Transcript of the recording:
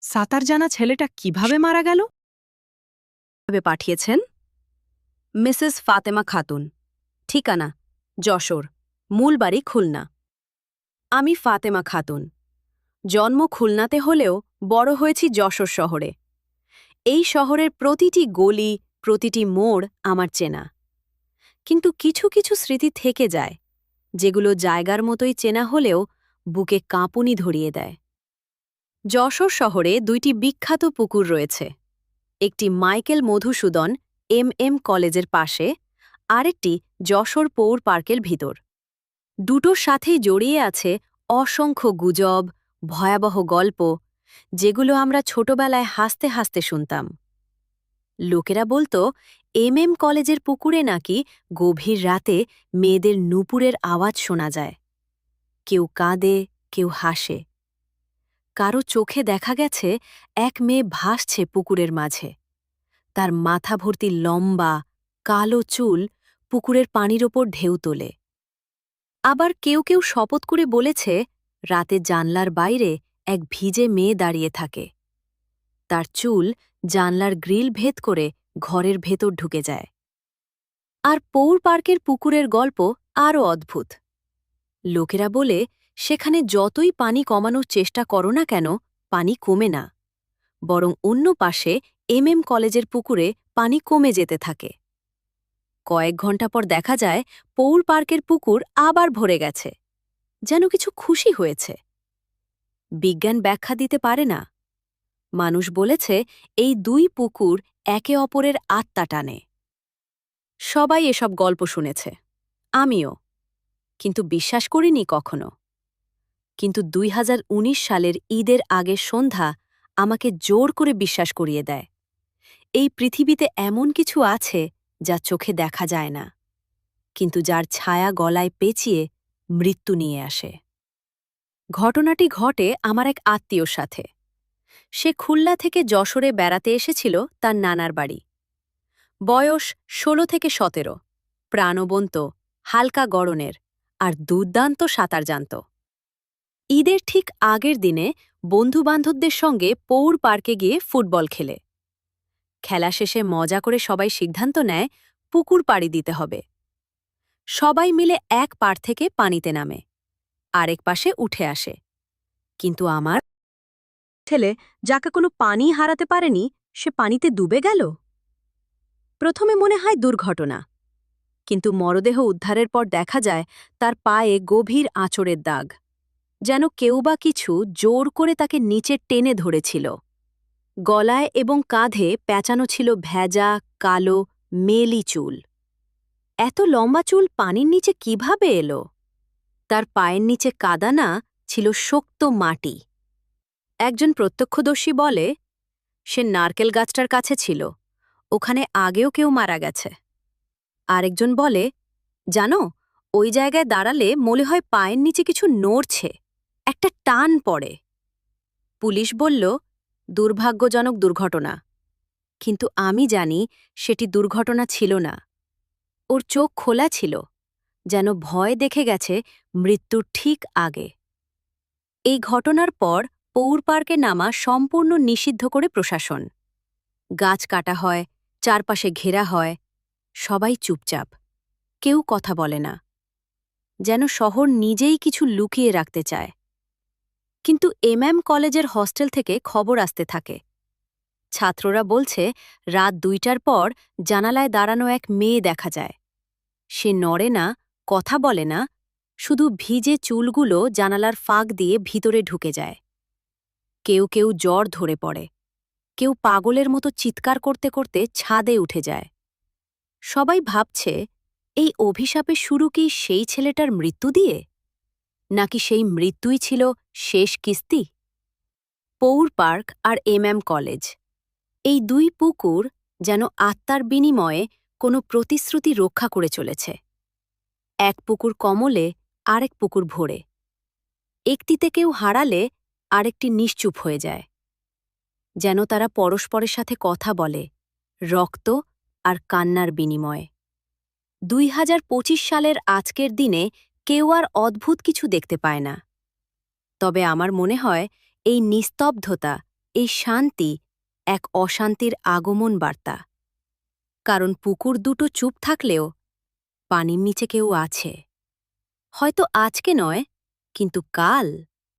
সাঁতার জানা ছেলেটা কিভাবে মারা গেল? ভাবে পাঠিয়েছেন মিসেস ফাতেমা খাতুন, ঠিকানা যশোর, মূল বাড়ি খুলনা। আমি ফাতেমা খাতুন, জন্ম খুলনাতে হলেও বড় হয়েছি যশোর শহরে। এই শহরের প্রতিটি গলি, প্রতিটি মোড় আমার চেনা। কিন্তু কিছু কিছু স্মৃতি থেকে যায়, যেগুলো জায়গার মতোই চেনা হলেও বুকে কাঁপুনি ধরিয়ে দেয়। যশোর শহরে দুইটি বিখ্যাত পুকুর রয়েছে, একটি মাইকেল মধুসূদন এম কলেজের পাশে, আরেকটি যশোর পৌর পার্কের ভিতর। দুটোর সাথেই জড়িয়ে আছে অসংখ্য গুজব, ভয়াবহ গল্প, যেগুলো আমরা ছোটবেলায় হাসতে হাসতে শুনতাম। লোকেরা বলতো এম কলেজের পুকুরে নাকি গভীর রাতে মেয়েদের নুপুরের আওয়াজ শোনা যায়। কেউ কাঁদে, কেউ হাসে। কারো চোখে দেখা গেছে এক মেয়ে ভাসছে পুকুরের মাঝে, তার মাথা ভর্তি লম্বা কালো চুল পুকুরের পানির ওপর ঢেউ তোলে। আবার কেউ কেউ শপথ করে বলেছে রাতে জানলার বাইরে এক ভিজে মেয়ে দাঁড়িয়ে থাকে, তার চুল জানলার গ্রিল ভেদ করে ঘরের ভেতর ঢুকে যায়। আর পৌর পার্কের পুকুরের গল্প আরও অদ্ভুত। লোকেরা বলে সেখানে যতই পানি কমানোর চেষ্টা করো না কেন, পানি কমে না, বরং অন্য পাশে এম কলেজের পুকুরে পানি কমে যেতে থাকে। কয়েক ঘন্টা পর দেখা যায় পৌর পার্কের পুকুর আবার ভরে গেছে, যেন কিছু খুশি হয়েছে। বিজ্ঞান ব্যাখ্যা দিতে পারে না। মানুষ বলেছে এই দুই পুকুর একে অপরের আত্মা টানে। সবাই এসব গল্প শুনেছে, আমিও, কিন্তু বিশ্বাস করিনি কখনো। কিন্তু ২০১৯ সালের ঈদের আগের সন্ধ্যা আমাকে জোর করে বিশ্বাস করিয়ে দেয়, এই পৃথিবীতে এমন কিছু আছে যা চোখে দেখা যায় না, কিন্তু যার ছায়া গলায় পেঁচিয়ে মৃত্যু নিয়ে আসে। ঘটনাটি ঘটে আমার এক আত্মীয়র সাথে। সে খুলনা থেকে যশোরে বেড়াতে এসেছিল তার নানার বাড়ি। বয়স ১৬ থেকে ১৭, প্রাণবন্ত, হালকা গড়নের, আর দুর্দান্ত সাঁতার জানত। ঈদের ঠিক আগের দিনে বন্ধুবান্ধবদের সঙ্গে পৌর পার্কে গিয়ে ফুটবল খেলে। খেলা শেষে মজা করে সবাই সিদ্ধান্ত নেয় পুকুর পাড়ি দিতে হবে। সবাই মিলে এক পাড় থেকে পানিতে নামে, আরেক পাশে উঠে আসে। কিন্তু আমার ছেলে, যাকে কোনো পানি হারাতে পারেনি, সে পানিতে ডুবে গেল। প্রথমে মনে হয় দুর্ঘটনা, কিন্তু মরদেহ উদ্ধারের পর দেখা যায় তার পায়ে গভীর আঁচড়ের দাগ, যেন কেউ বা কিছু জোর করে তাকে নিচে টেনে ধরেছিল। গলায় এবং কাঁধে পেঁচানো ছিল ভেজা, কালো, মেলি চুল। এত লম্বা চুল পানির নিচে কিভাবে এলো? তার পায়ের নিচে কাদানা ছিল শক্ত মাটি। একজন প্রত্যক্ষদর্শী বলে সে নারকেল গাছটার কাছে ছিল, ওখানে আগেও কেউ মারা গেছে। আরেকজন বলে, জানো, ওই জায়গায় দাঁড়ালে মনে হয় পায়ের নিচে কিছু নড়ছে, একটা টান পড়ে। পুলিশ বলল দুর্ভাগ্যজনক দুর্ঘটনা, কিন্তু আমি জানি সেটি দুর্ঘটনা ছিল না। ওর চোখ খোলা ছিল, যেন ভয় দেখে গেছে মৃত্যুর ঠিক আগে। এই ঘটনার পর পৌর পার্কে নামা সম্পূর্ণ নিষিদ্ধ করে প্রশাসন। গাছ কাটা হয়, চারপাশে ঘেরা হয়, সবাই চুপচাপ, কেউ কথা বলে না, যেন শহর নিজেই কিছু লুকিয়ে রাখতে চায়। কিন্তু এম কলেজের হস্টেল থেকে খবর আসতে থাকে। ছাত্ররা বলছে রাত ২টার পর জানালায় দাঁড়ানো এক মেয়ে দেখা যায়। সে নড়ে না, কথা বলে না, শুধু ভিজে চুলগুলো জানালার ফাঁক দিয়ে ভিতরে ঢুকে যায়। কেউ কেউ জ্বর ধরে পড়ে, কেউ পাগলের মতো চিৎকার করতে করতে ছাদে উঠে যায়। সবাই ভাবছে এই অভিশাপের শুরু কি সেই ছেলেটার মৃত্যু দিয়ে, নাকি সেই মৃত্যুই ছিল শেষ কিস্তি? পৌর পার্ক আর এম কলেজ, এই দুই পুকুর যেন আত্মার বিনিময়ে কোনো প্রতিশ্রুতি রক্ষা করে চলেছে। এক পুকুর কমলে আরেক পুকুর ভরে, একটিতে কেউ হারালে আরেকটি নিশ্চুপ হয়ে যায়, যেন তারা পরস্পরের সাথে কথা বলে রক্ত আর কান্নার বিনিময়ে। ২০২৫ সালের আজকের দিনে কেউ আর অদ্ভুত কিছু দেখতে পায় না, তবে আমার মনে হয় এই নিস্তব্ধতা এই শান্তি এক অশান্তির আগমন বার্তা, কারণ পুকুর দুটো চুপ থাকলেও পানির নিচে কেউ আছে, হয়তো আজকে নয়, কিন্তু কাল।